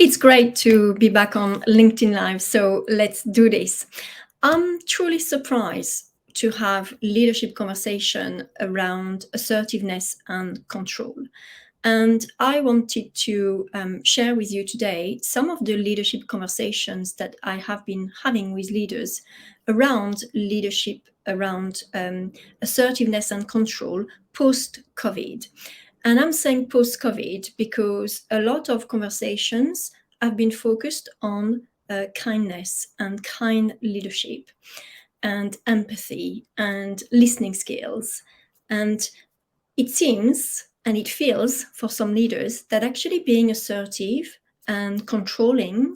It's great to be back on LinkedIn Live, so let's do this. I'm truly surprised to have leadership conversation around assertiveness and control. And I wanted to share with you today some of the leadership conversations that I have been having with leaders around leadership, around assertiveness and control post-COVID. And I'm saying post-COVID because a lot of conversations have been focused on kindness and kind leadership and empathy and listening skills. And it seems and it feels for some leaders that actually being assertive and controlling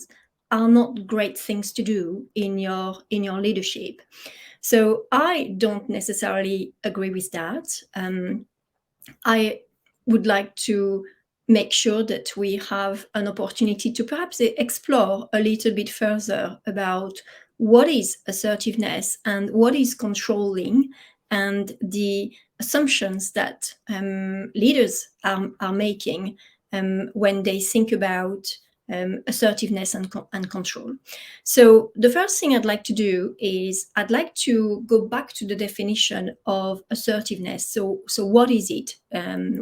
are not great things to do in your leadership. So I don't necessarily agree with that. I would like to make sure that we have an opportunity to perhaps explore a little bit further about what is assertiveness and what is controlling, and the assumptions that leaders are making when they think about assertiveness and control. So the first thing I'd like to do is I'd like to go back to the definition of assertiveness. So what is it?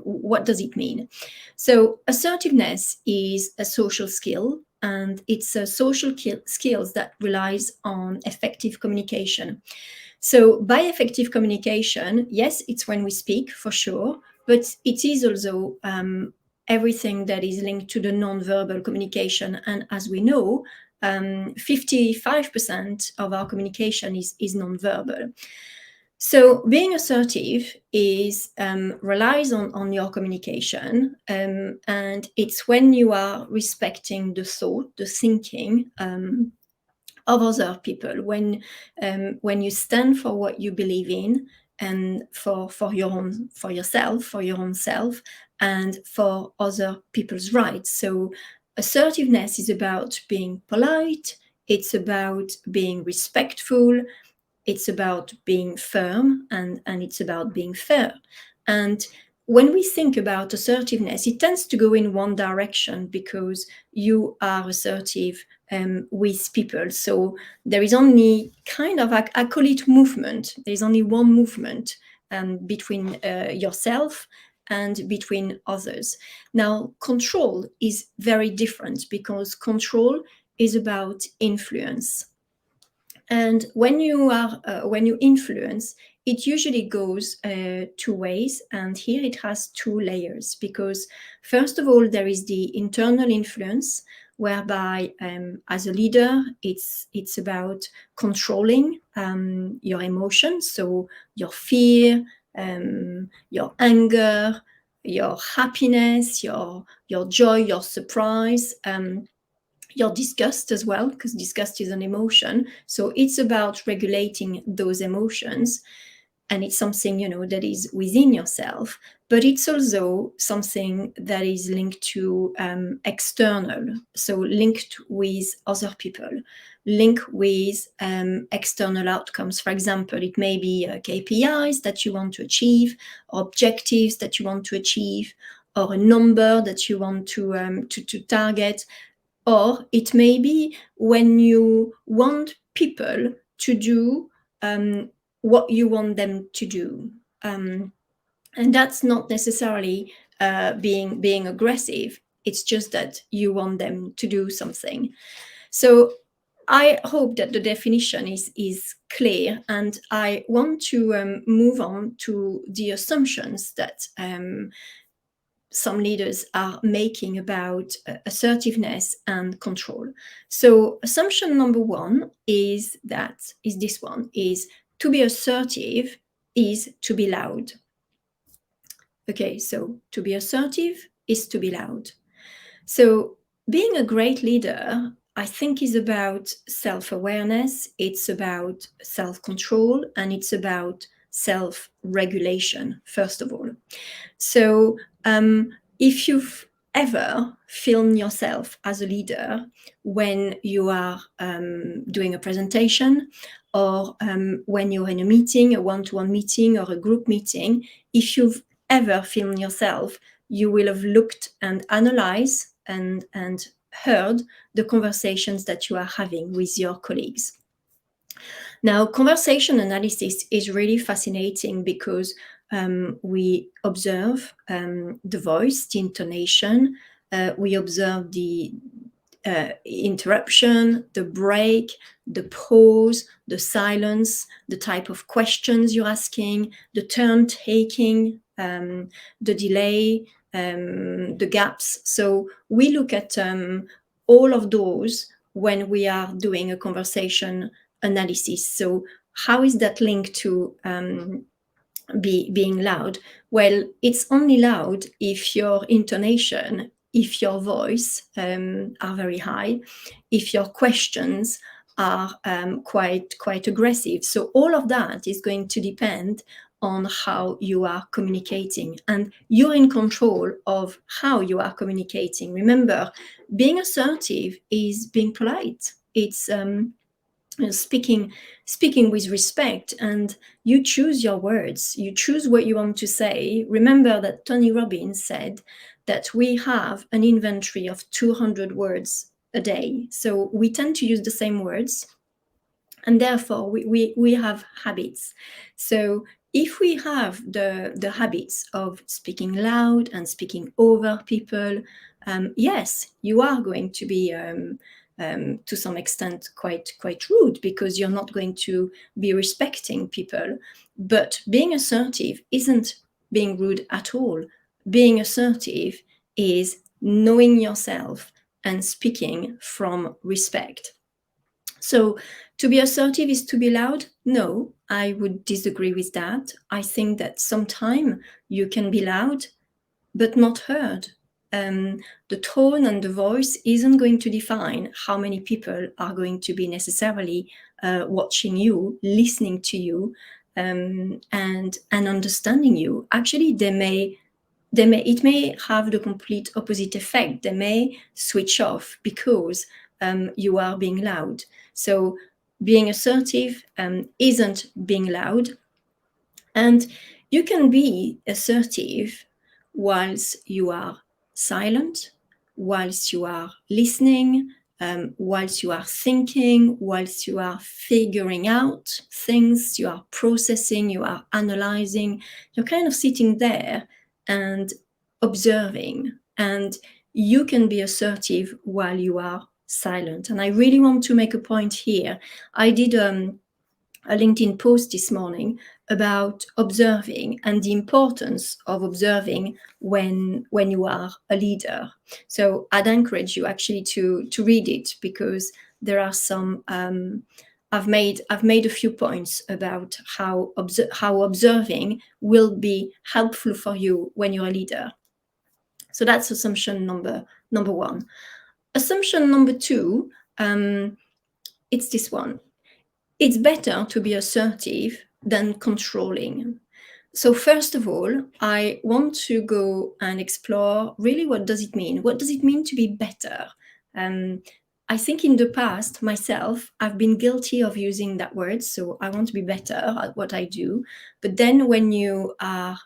What does it mean? So assertiveness is a social skill, and it's a social skills that relies on effective communication. So by effective communication, yes, it's when we speak for sure, but it is also everything that is linked to the non-verbal communication. And as we know, 55% of our communication is non-verbal. So being assertive is relies on your communication, and it's when you are respecting the thought, the thinking of other people, when you stand for what you believe in, and for yourself, for your own self, and for other people's rights. So assertiveness is about being polite, it's about being respectful, it's about being firm, and it's about being fair. And when we think about assertiveness, it tends to go in one direction because you are assertive with people. So there is only kind of, I call it movement. There's only one movement between yourself and between others. Now, control is very different because control is about influence. And when you influence, it usually goes two ways. And here it has two layers, because first of all, there is the internal influence, whereby as a leader, it's about controlling your emotions, so your fear, your anger, your happiness, your joy, your surprise. Your disgust as well, because disgust is an emotion. So it's about regulating those emotions, and it's something, that is within yourself, but it's also something that is linked to external, so linked with other people, linked with external outcomes. For example, it may be KPIs that you want to achieve, or objectives that you want to achieve, or a number that you want to target. Or it may be when you want people to do what you want them to do. And that's not necessarily being aggressive. It's just that you want them to do something. So I hope that the definition is clear, and I want to move on to the assumptions that some leaders are making about assertiveness and control. So assumption number one is this one, is to be assertive is to be loud. Okay, so to be assertive is to be loud. So being a great leader, I think, is about self-awareness, it's about self-control, and it's about self-regulation, first of all. So if you've ever filmed yourself as a leader when you are doing a presentation, or when you're in a meeting, a one-to-one meeting or a group meeting, if you've ever filmed yourself, you will have looked and analyzed and heard the conversations that you are having with your colleagues. Now, conversation analysis is really fascinating because we observe the voice, the intonation, we observe the interruption, the break, the pause, the silence, the type of questions you're asking, the turn taking, the delay, the gaps. So we look at all of those when we are doing a conversation analysis. So how is that linked to being loud? Well, it's only loud if your intonation, if your voice are very high, if your questions are quite aggressive. So all of that is going to depend on how you are communicating, and you're in control of how you are communicating. Remember, being assertive is being polite. It's speaking with respect, and you choose your words, you choose what you want to say. Remember that Tony Robbins said that we have an inventory of 200 words a day, so we tend to use the same words, and therefore we have habits. So if we have the habits of speaking loud and speaking over people, yes, you are going to be to some extent quite rude, because you're not going to be respecting people. But being assertive isn't being rude at all. Being assertive is knowing yourself and speaking from respect. So to be assertive is to be loud? No, I would disagree with that. I think that sometimes you can be loud but not heard. The tone and the voice isn't going to define how many people are going to be necessarily watching you, listening to you, and understanding you. Actually, it may have the complete opposite effect. They may switch off because you are being loud. So being assertive isn't being loud. And you can be assertive whilst you are silent, whilst you are listening, whilst you are thinking, whilst you are figuring out things, you are processing, you are analyzing. You're kind of sitting there and observing. And you can be assertive while you are silent. And I really want to make a point here. I did a LinkedIn post this morning about observing and the importance of observing when you are a leader. So I'd encourage you actually to read it, because there are some I've made a few points about how observing will be helpful for you when you're a leader. So that's assumption number one. Assumption number two, it's this one. It's better to be assertive than controlling. So first of all, I want to go and explore really, what does it mean? What does it mean to be better? I think in the past, myself, I've been guilty of using that word. So I want to be better at what I do. But then when you are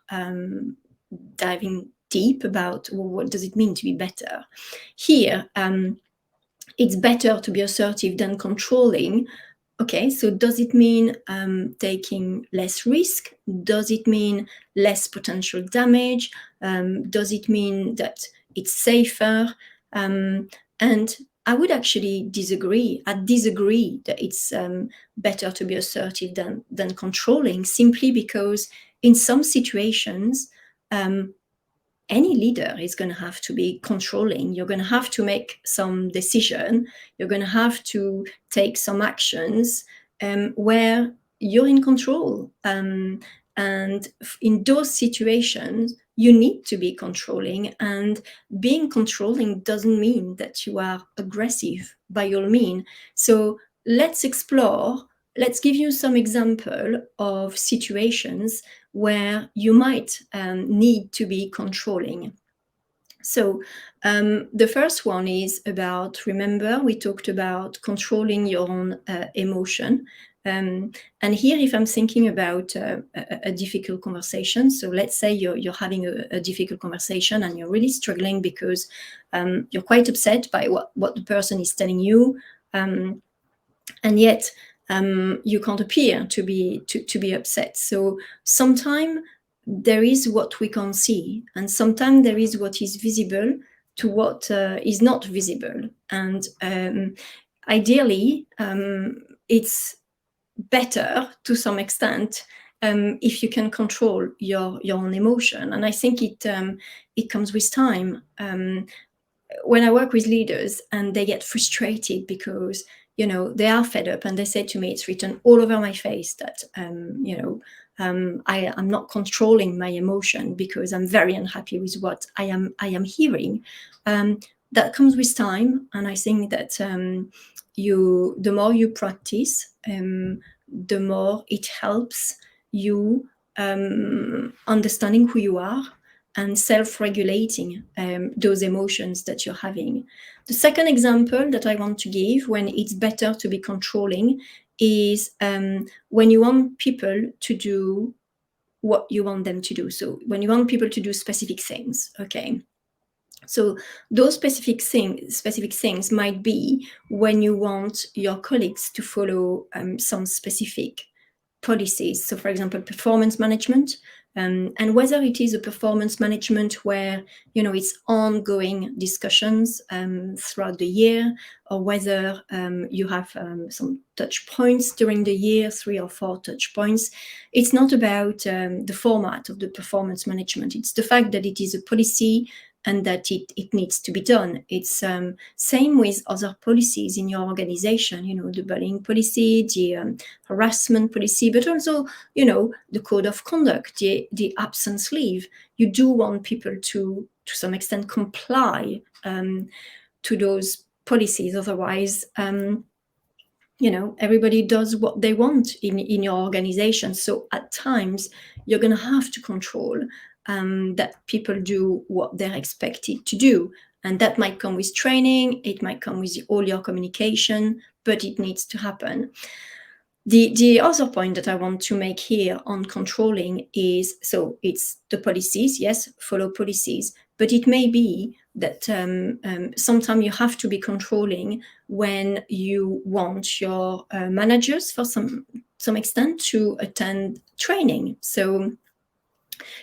diving deep about, well, what does it mean to be better? Here, it's better to be assertive than controlling. Okay, so does it mean taking less risk? Does it mean less potential damage? Does it mean that it's safer? And I would actually disagree. I disagree that it's better to be assertive than controlling, simply because in some situations, any leader is going to have to be controlling. You're going to have to make some decision. You're going to have to take some actions where you're in control. And in those situations, you need to be controlling. And being controlling doesn't mean that you are aggressive, by all means. So let's explore. Let's give you some example of situations where you might need to be controlling. So the first one is about, remember, we talked about controlling your own emotion. And here, if I'm thinking about a difficult conversation, so let's say you're having a difficult conversation and you're really struggling because you're quite upset by what the person is telling you, and yet you can't appear to be upset. So sometimes there is what we can't see, and sometimes there is what is visible to what is not visible. And ideally, it's better to some extent if you can control your own emotion. And I think it comes with time. When I work with leaders and they get frustrated because they are fed up, and they say to me, it's written all over my face that I'm not controlling my emotion because I'm very unhappy with what I am hearing. That comes with time, and I think that the more you practice, the more it helps you understanding who you are and self-regulating those emotions that you're having. The second example that I want to give when it's better to be controlling is when you want people to do what you want them to do. So when you want people to do specific things, okay? So those specific things might be when you want your colleagues to follow some specific policies. So for example, performance management, and whether it is a performance management where it's ongoing discussions throughout the year, or whether you have some touch points during the year, 3 or 4 touch points. It's not about the format of the performance management. It's the fact that it is a policy and that it needs to be done. It's same with other policies in your organization, the bullying policy, the harassment policy, but also, the code of conduct, the absence leave. You do want people to some extent comply to those policies. Otherwise, everybody does what they want in your organization. So at times, you're going to have to control that people do what they're expected to do. And that might come with training, it might come with all your communication, but it needs to happen. The other point that I want to make here on controlling is, so it's the policies, yes, follow policies, but it may be that sometimes you have to be controlling when you want your managers, for some extent, to attend training. So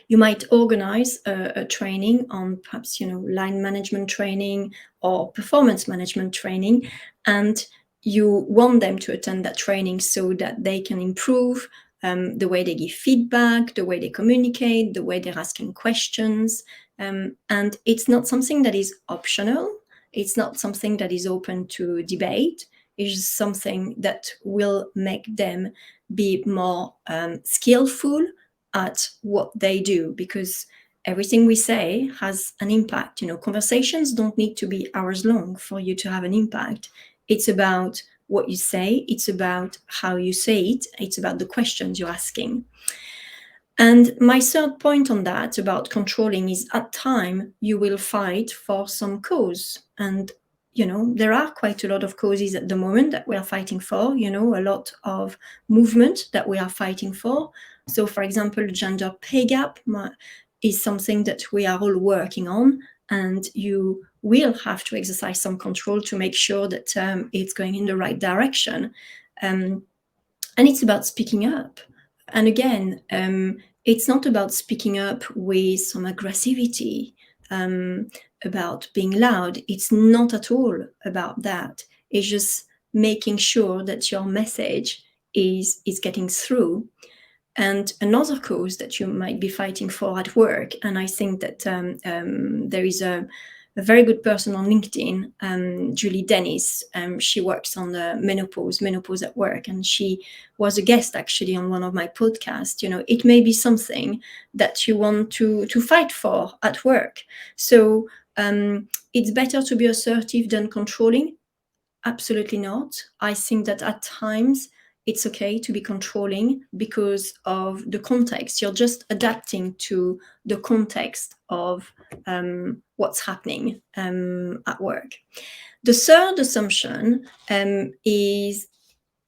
you might organize a training on perhaps, line management training or performance management training, and you want them to attend that training so that they can improve the way they give feedback, the way they communicate, the way they're asking questions. And it's not something that is optional. It's not something that is open to debate. It's just something that will make them be more skillful at what they do, because everything we say has an impact. Conversations don't need to be hours long for you to have an impact. It's about what you say, it's about how you say it, it's about the questions you're asking. And my third point on that about controlling is, at time you will fight for some cause. And there are quite a lot of causes at the moment that we are fighting for, a lot of movement that we are fighting for. So for example, gender pay gap is something that we are all working on, and you will have to exercise some control to make sure that it's going in the right direction. And it's about speaking up. And again, it's not about speaking up with some aggressivity, about being loud. It's not at all about that. It's just making sure that your message is getting through. And another cause that you might be fighting for at work, and I think that there is a very good person on LinkedIn, Julie Dennis. She works on the menopause at work, and she was a guest actually on one of my podcasts. It may be something that you want to fight for at work. So it's better to be assertive than controlling. Absolutely not. I think that at times it's okay to be controlling because of the context. You're just adapting to the context of what's happening at work. The third assumption is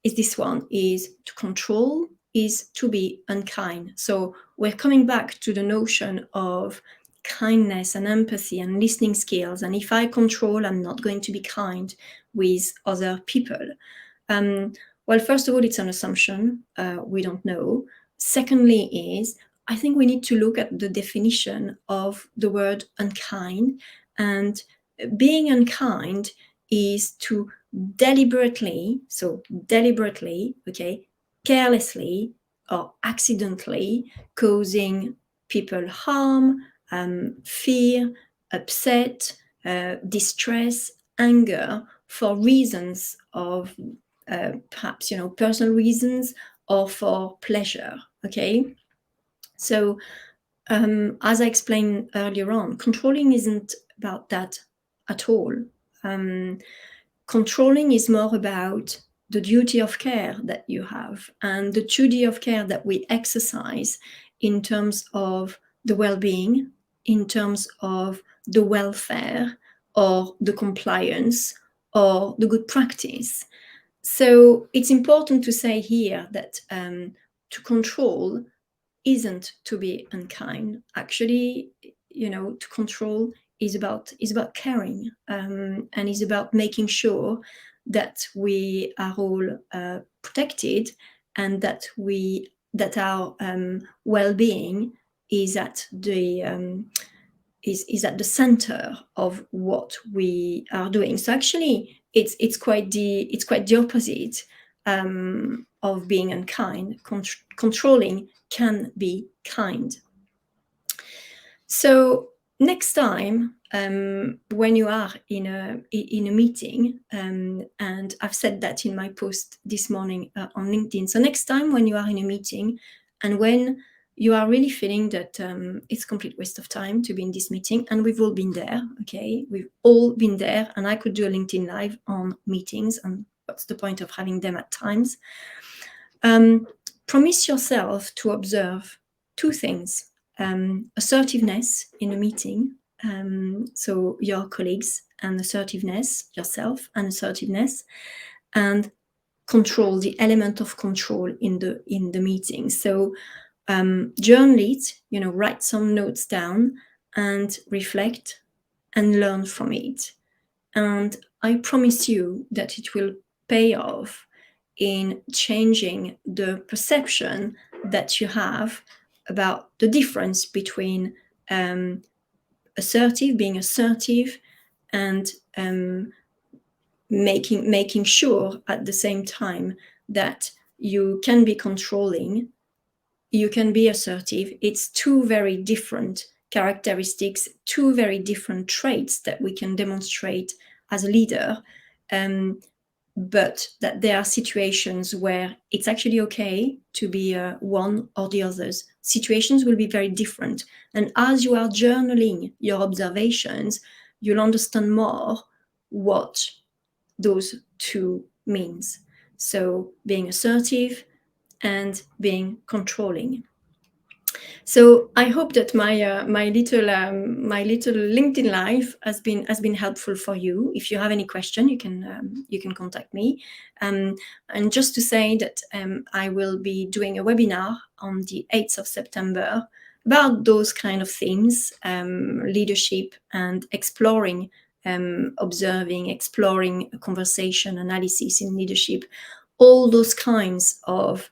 is this one, is to control, is to be unkind. So we're coming back to the notion of kindness and empathy and listening skills. And if I control, I'm not going to be kind with other people. Well, first of all, it's an assumption. We don't know. Secondly is, I think we need to look at the definition of the word unkind. And being unkind is to deliberately, okay, carelessly or accidentally causing people harm, fear, upset, distress, anger for reasons of perhaps, personal reasons or for pleasure, okay? So as I explained earlier on, controlling isn't about that at all. Controlling is more about the duty of care that you have and the duty of care that we exercise in terms of the well-being, in terms of the welfare or the compliance or the good practice. So it's important to say here that to control isn't to be unkind. Actually, to control is about caring, and is about making sure that we are all protected, and that our well-being is at the is at the center of what we are doing. So actually, it's quite the opposite of being unkind. Controlling can be kind. So next time, when you are in a meeting, and I've said that in my post this morning on LinkedIn. So next time when you are in a meeting, and when you are really feeling that it's a complete waste of time to be in this meeting, and we've all been there, okay? We've all been there, and I could do a LinkedIn Live on meetings, and what's the point of having them at times? Promise yourself to observe two things. Assertiveness in a meeting, so your colleagues, and assertiveness, yourself, and assertiveness, and control, the element of control in the meeting. So journal it, write some notes down and reflect and learn from it. And I promise you that it will pay off in changing the perception that you have about the difference between being assertive, and making sure at the same time that you can be controlling, you can be assertive. It's two very different characteristics, two very different traits that we can demonstrate as a leader. But that there are situations where it's actually okay to be one or the others. Situations will be very different. And as you are journaling your observations, you'll understand more what those two means. So being assertive and being controlling. So I hope that my little LinkedIn Live has been helpful for you. If you have any question, you can contact me. And just to say that I will be doing a webinar on the 8th of September about those kind of themes, leadership and exploring, observing, exploring conversation, analysis in leadership, all those kinds of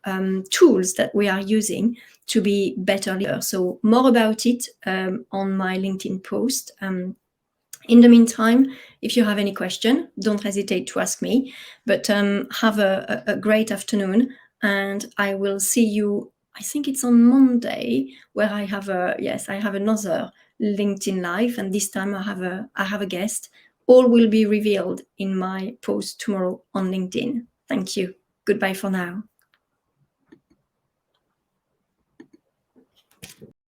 tools that we are using to be better leaders. So more about it on my LinkedIn post. In the meantime, if you have any question, don't hesitate to ask me. But have a great afternoon, and I will see you. I think it's on Monday, where I have another LinkedIn Live, and this time I have a guest. All will be revealed in my post tomorrow on LinkedIn. Thank you. Goodbye for now.